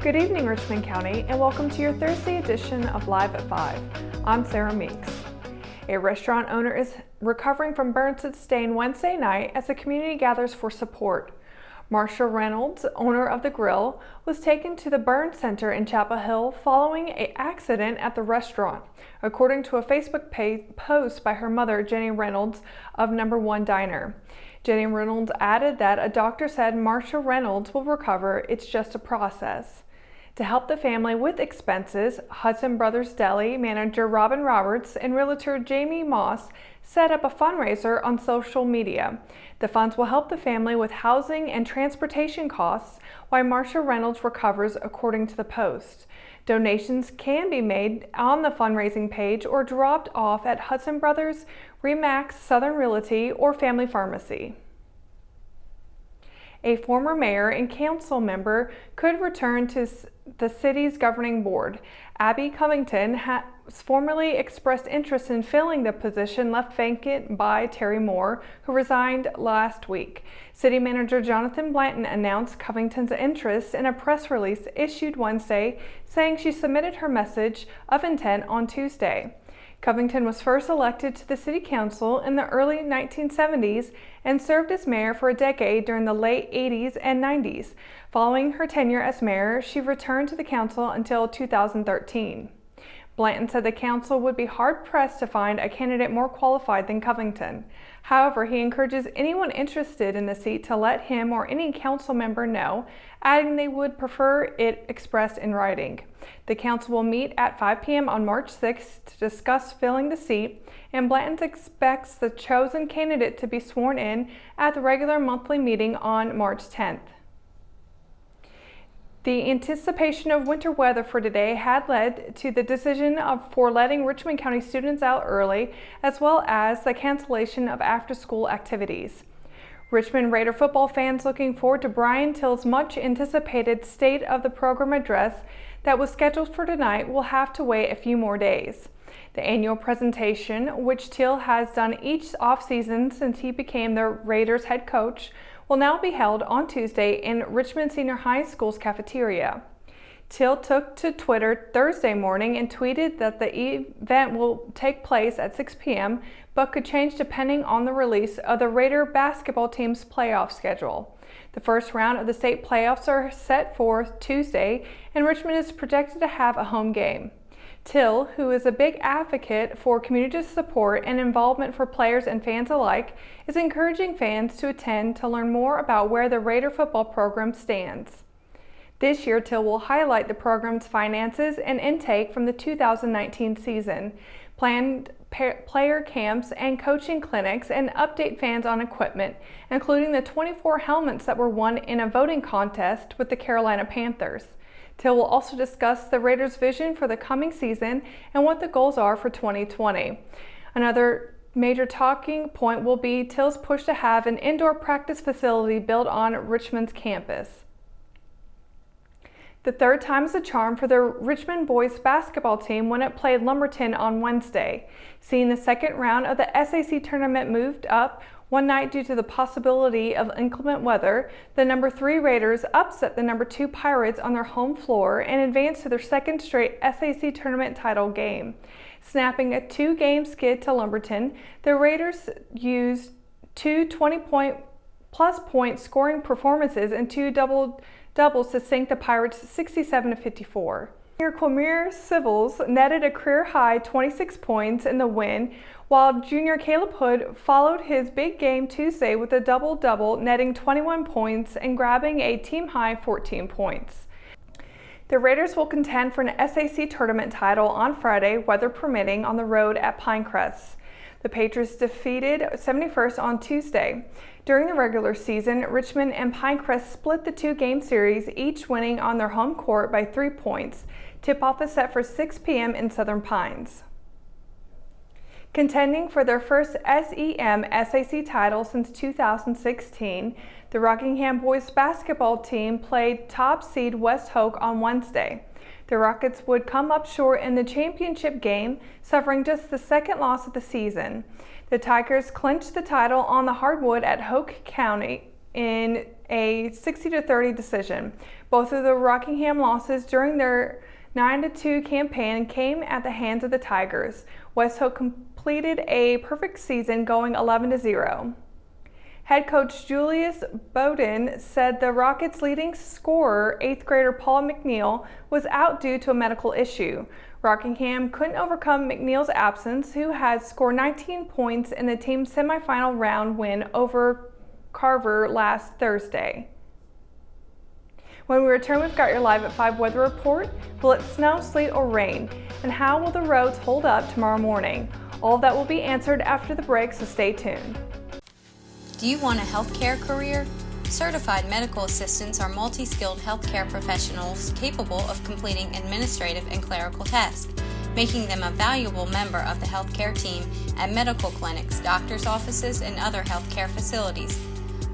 Good evening, Richmond County, and welcome to your Thursday edition of Live at 5. I'm Sarah Meeks. A restaurant owner is recovering from burns sustained Wednesday night as the community gathers for support. Marsha Reynolds, owner of the Grille, was taken to the burn center in Chapel Hill following an accident at the restaurant, according to a Facebook post by her mother, Jenny Reynolds, of Number One Diner. Jenny Reynolds added that a doctor said Marsha Reynolds will recover, it's just a process. To help the family with expenses, Hudson Brothers Deli manager Robin Roberts and realtor Jamie Moss set up a fundraiser on social media. The funds will help the family with housing and transportation costs while Marsha Reynolds recovers, according to the post. Donations can be made on the fundraising page or dropped off at Hudson Brothers, Remax, Southern Realty, or Family Pharmacy. A former mayor and council member could return to the city's governing board. Abby Covington has formerly expressed interest in filling the position left vacant by Terry Moore, who resigned last week. City Manager Jonathan Blanton announced Covington's interest in a press release issued Wednesday, saying she submitted her message of intent on Tuesday. Covington was first elected to the City Council in the early 1970s and served as mayor for a decade during the late 80s and 90s. Following her tenure as mayor, she returned to the council until 2013. Blanton said the council would be hard-pressed to find a candidate more qualified than Covington. However, he encourages anyone interested in the seat to let him or any council member know, adding they would prefer it expressed in writing. The council will meet at 5 p.m. on March 6th to discuss filling the seat, and Blanton expects the chosen candidate to be sworn in at the regular monthly meeting on March 10th. The anticipation of winter weather for today had led to the decision for letting Richmond County students out early, as well as the cancellation of after-school activities. Richmond Raider football fans looking forward to Brian Till's much-anticipated State of the Program address that was scheduled for tonight will have to wait a few more days. The annual presentation, which Till has done each offseason since he became the Raiders head coach, will now be held on Tuesday in Richmond Senior High School's cafeteria. Till took to Twitter Thursday morning and tweeted that the event will take place at 6 p.m. but could change depending on the release of the Raider basketball team's playoff schedule. The first round of the state playoffs are set for Tuesday, and Richmond is projected to have a home game. Till, who is a big advocate for community support and involvement for players and fans alike, is encouraging fans to attend to learn more about where the Raider football program stands. This year, Till will highlight the program's finances and intake from the 2019 season, planned player camps and coaching clinics, and update fans on equipment, including the 24 helmets that were won in a voting contest with the Carolina Panthers. Till will also discuss the Raiders' vision for the coming season and what the goals are for 2020. Another major talking point will be Till's push to have an indoor practice facility built on Richmond's campus. The third time is a charm for the Richmond boys basketball team when it played Lumberton on Wednesday. Seeing the second round of the SAC tournament moved up one night due to the possibility of inclement weather, the number 3 Raiders upset the number 2 Pirates on their home floor and advanced to their second straight SAC tournament title game. Snapping a 2-game skid to Lumberton, the Raiders used 2 20-plus point scoring performances and 2 doubles to sink the Pirates 67-54. Quamir Civils netted a career-high 26 points in the win, while junior Caleb Hood followed his big game Tuesday with a double-double, netting 21 points and grabbing a team-high 14 points. The Raiders will contend for an SAC tournament title on Friday, weather permitting, on the road at Pinecrest. The Patriots defeated 71st on Tuesday. During the regular season, Richmond and Pinecrest split the 2-game series, each winning on their home court by 3 points. Tip-off is set for 6 p.m. in Southern Pines. Contending for their first SEM SAC title since 2016, the Rockingham boys basketball team played top seed West Hoke on Wednesday. The Rockets would come up short in the championship game, suffering just the second loss of the season. The Tigers clinched the title on the hardwood at Hoke County in a 60-30 decision. Both of the Rockingham losses during their 9-2 campaign came at the hands of the Tigers. West Hook completed a perfect season going 11-0. Head coach Julius Bowden said the Rockets' leading scorer, 8th grader Paul McNeil, was out due to a medical issue. Rockingham couldn't overcome McNeil's absence, who had scored 19 points in the team's semifinal round win over Carver last Thursday. When we return, we've got your Live at 5 weather report. Will it snow, sleet, or rain? And how will the roads hold up tomorrow morning? All of that will be answered after the break, so stay tuned. Do you want a healthcare career? Certified medical assistants are multi-skilled healthcare professionals capable of completing administrative and clerical tasks, making them a valuable member of the healthcare team at medical clinics, doctors' offices, and other healthcare facilities.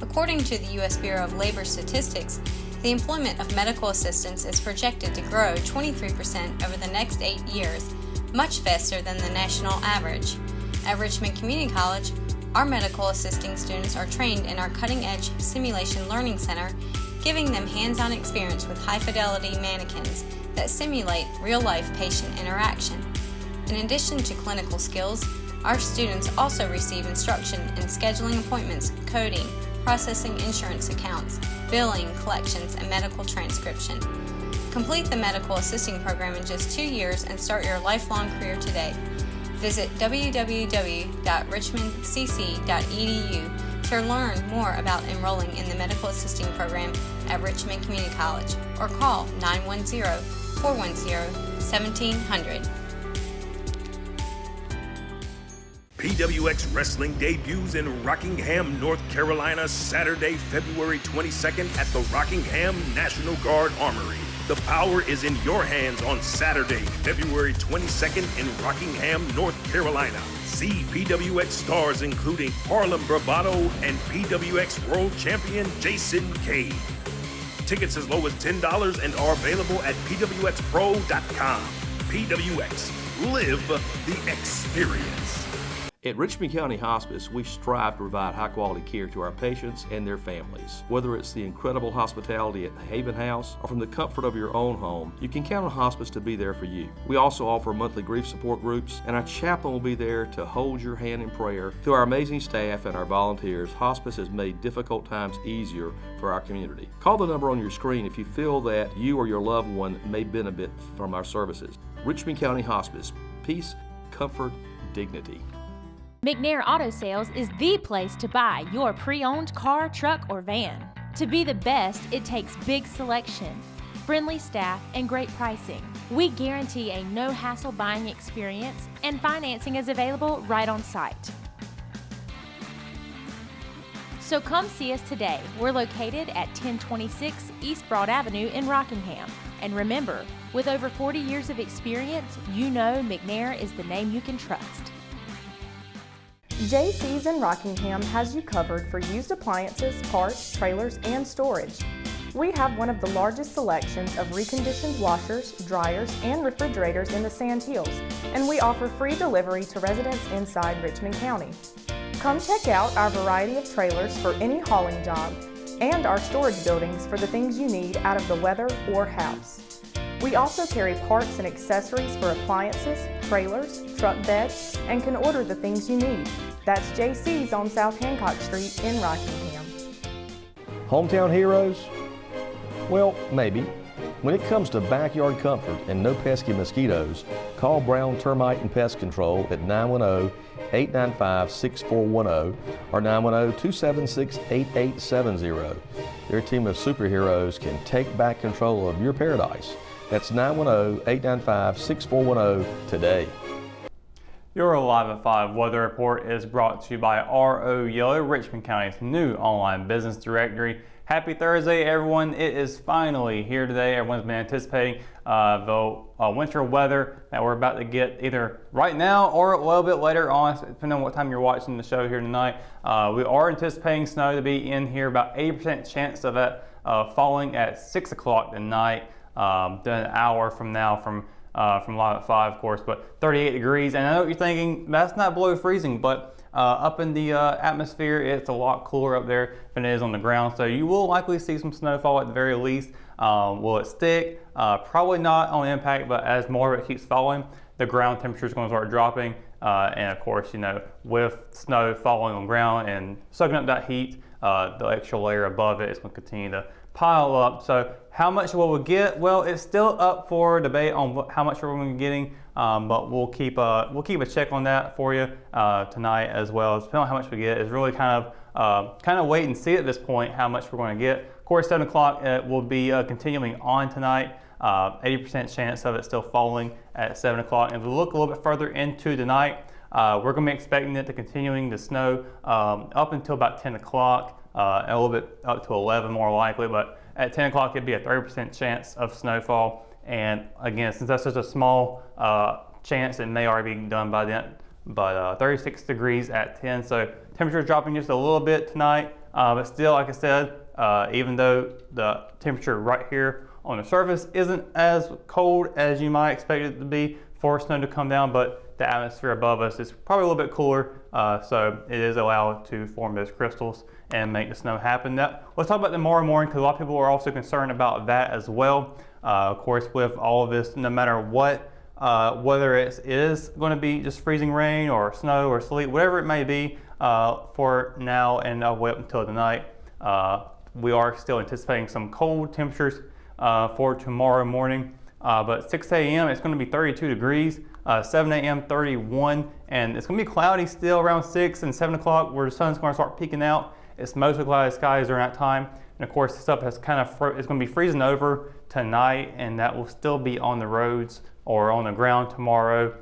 According to the U.S. Bureau of Labor Statistics, the employment of medical assistants is projected to grow 23% over the next 8 years, much faster than the national average. At Richmond Community College, our medical assisting students are trained in our cutting-edge Simulation Learning Center, giving them hands-on experience with high-fidelity mannequins that simulate real-life patient interaction. In addition to clinical skills, our students also receive instruction in scheduling appointments, coding, processing insurance accounts, billing, collections, and medical transcription. Complete the medical assisting program in just 2 years and start your lifelong career today. Visit www.richmondcc.edu to learn more about enrolling in the medical assisting program at Richmond Community College or call 910-410-1700. PWX Wrestling debuts in Rockingham, North Carolina, Saturday, February 22nd at the Rockingham National Guard Armory. The power is in your hands on Saturday, February 22nd in Rockingham, North Carolina. See PWX stars including Harlem Bravado and PWX World Champion Jason Cade. Tickets as low as $10 and are available at pwxpro.com. PWX, live the experience. At Richmond County Hospice, we strive to provide high-quality care to our patients and their families. Whether it's the incredible hospitality at the Haven House or from the comfort of your own home, you can count on Hospice to be there for you. We also offer monthly grief support groups, and our chaplain will be there to hold your hand in prayer. Through our amazing staff and our volunteers, Hospice has made difficult times easier for our community. Call the number on your screen if you feel that you or your loved one may benefit from our services. Richmond County Hospice. Peace, comfort, dignity. McNair Auto Sales is the place to buy your pre-owned car, truck, or van. To be the best, it takes big selection, friendly staff, and great pricing. We guarantee a no-hassle buying experience, and financing is available right on site. So come see us today. We're located at 1026 East Broad Avenue in Rockingham. And remember, with over 40 years of experience, you know McNair is the name you can trust. JC's in Rockingham has you covered for used appliances, parts, trailers, and storage. We have one of the largest selections of reconditioned washers, dryers, and refrigerators in the Sand Hills, and we offer free delivery to residents inside Richmond County. Come check out our variety of trailers for any hauling job and our storage buildings for the things you need out of the weather or house. We also carry parts and accessories for appliances, trailers, truck beds, and can order the things you need. That's JC's on South Hancock Street in Rockingham. Hometown heroes? Well, maybe. When it comes to backyard comfort and no pesky mosquitoes, call Brown Termite and Pest Control at 910-895-6410 or 910-276-8870. Their team of superheroes can take back control of your paradise. That's 910-895-6410 today. Your Live at 5 weather report is brought to you by RO Yellow, Richmond County's new online business directory. Happy Thursday, everyone. It is finally here today. Everyone's been anticipating the winter weather that we're about to get either right now or a little bit later on, depending on what time you're watching the show here tonight. We are anticipating snow to be in here, about 80% chance of that falling at 6 o'clock tonight, an hour from now from Live at 5, of course, but 38 degrees. And I know what you're thinking, that's not below freezing, but up in the atmosphere, it's a lot cooler up there than it is on the ground. So you will likely see some snowfall at the very least. Will it stick? Probably not on impact, but as more of it keeps falling, the ground temperature is going to start dropping. And of course, with snow falling on the ground and soaking up that heat, the extra layer above it is going to continue to pile up. So how much will we get? Well, it's still up for debate on how much we're going to be getting, but we'll keep a check on that for you tonight as well. Depending on how much we get, is really kind of wait and see at this point how much we're going to get. Of course, 7 o'clock will be continuing on tonight. 80% chance of it still falling at 7 o'clock. And if we look a little bit further into the night, we're going to be expecting it to continuing to snow up until about 10 o'clock. And a little bit up to 11 more likely, but at 10 o'clock it'd be a 30% chance of snowfall. And again, since that's such a small chance, it may already be done by then, but 36 degrees at 10, so temperature dropping just a little bit tonight, but still, like I said, even though the temperature right here on the surface isn't as cold as you might expect it to be for snow to come down, but the atmosphere above us is probably a little bit cooler, so it is allowed to form those crystals and make the snow happen. Let's talk about tomorrow morning, because a lot of people are also concerned about that as well. Of course, with all of this, no matter what, whether it is going to be just freezing rain or snow or sleet, whatever it may be, for now and wait until the night, we are still anticipating some cold temperatures for tomorrow morning. But 6 a.m. it's going to be 32 degrees, 7 a.m. 31, and it's going to be cloudy still around 6 and 7 o'clock where the sun's going to start peeking out. It's mostly cloudy skies during that time. And of course, this stuff has it's going to be freezing over tonight, and that will still be on the roads or on the ground tomorrow.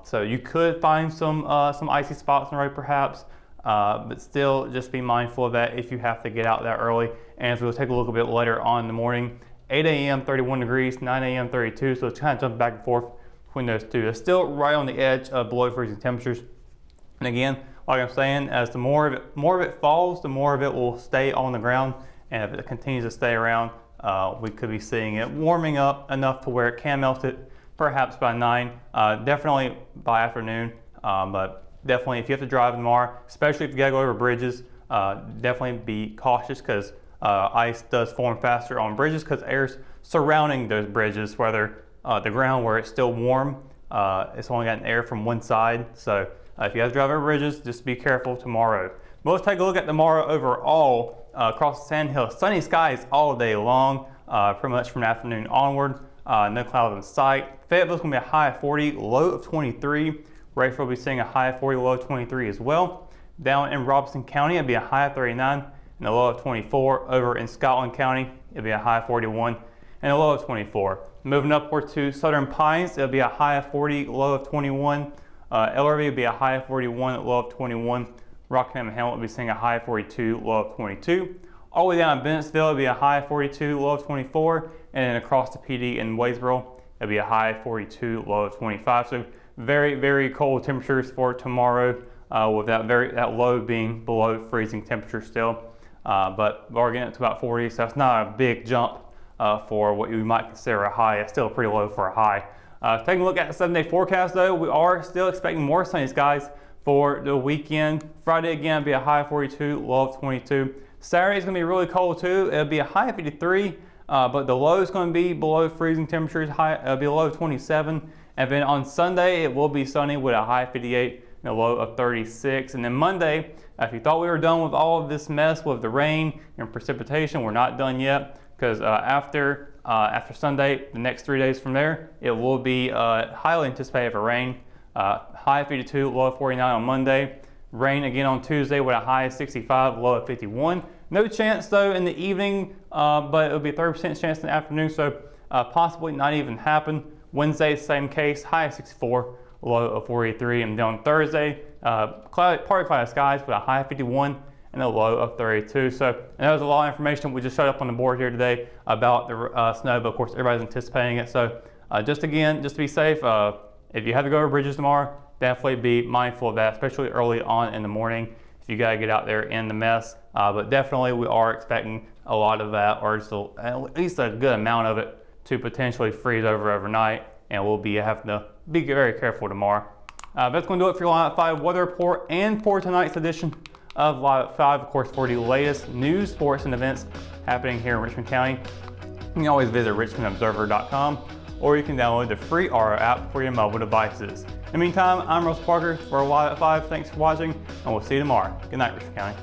So you could find some icy spots on the road perhaps, but still just be mindful of that if you have to get out that early. And as we'll take a look a bit later on in the morning, 8 a.m. 31 degrees, 9 a.m. 32, so it's kind of jumping back and forth between those two. It's still right on the edge of below freezing temperatures. And again, like I'm saying, as the more of it falls, the more of it will stay on the ground. And if it continues to stay around, we could be seeing it warming up enough to where it can melt it perhaps by 9, definitely by afternoon. But definitely if you have to drive tomorrow, especially if you gotta go over bridges, definitely be cautious, because ice does form faster on bridges because air's surrounding those bridges, whether the ground where it's still warm, it's only got air from one side. So if you have to drive over bridges, just be careful tomorrow. But let's take a look at tomorrow overall. Across the Sand Hills, sunny skies all day long, pretty much from the afternoon onward. No clouds in sight. Fayetteville's going to be a high of 40, low of 23. Rayford will be seeing a high of 40, low of 23 as well. Down in Robeson County, it'll be a high of 39 and a low of 24. Over in Scotland County, it'll be a high of 41 and a low of 24. Moving upward to Southern Pines, it'll be a high of 40, low of 21. Ellerby will be a high of 41, low of 21. Rockingham and Hamlet will be seeing a high of 42, low of 22. All the way down in Bennettsville, it'll be a high of 42, low of 24. And then across the PD in Waysboro, it'll be a high of 42, low of 25. So very, very cold temperatures for tomorrow, with that low being below freezing temperature still. But we're getting up to about 40, so that's not a big jump for what you might consider a high. It's still pretty low for a high. Taking a look at the 7-day forecast though, we are still expecting more sunny skies for the weekend. Friday again, be a high of 42, low of 22. Saturday is going to be really cold too. It'll be a high of 53, but the low is going to be below freezing temperatures. It'll be a low of 27. And then on Sunday, it will be sunny with a high of 58 and a low of 36. And then Monday, if you thought we were done with all of this mess with the rain and precipitation, we're not done yet, because after Sunday, the next 3 days from there, it will be highly anticipated for rain. High of 52, low of 49 on Monday. Rain again on Tuesday with a high of 65, low of 51. No chance though in the evening, but it'll be a 30% chance in the afternoon, so possibly not even happen. Wednesday, same case, high of 64, low of 43. And then on Thursday, partly cloudy skies with a high of 51 and a low of 32. So and that was a lot of information we just showed up on the board here today about the snow, but of course everybody's anticipating it. So just to be safe, if you have to go over bridges tomorrow, definitely be mindful of that, especially early on in the morning if you got to get out there in the mess. But definitely we are expecting a lot of that, or just at least a good amount of it, to potentially freeze over overnight, and we'll be having to be very careful tomorrow. That's going to do it for your Live at 5 weather report and for tonight's edition of Live at 5. Of course, for the latest news, sports, and events happening here in Richmond County, you can always visit richmondobserver.com, or you can download the free RO app for your mobile devices. In the meantime, I'm Russell Parker for Live at 5. Thanks for watching, and we'll see you tomorrow. Good night, Richmond County.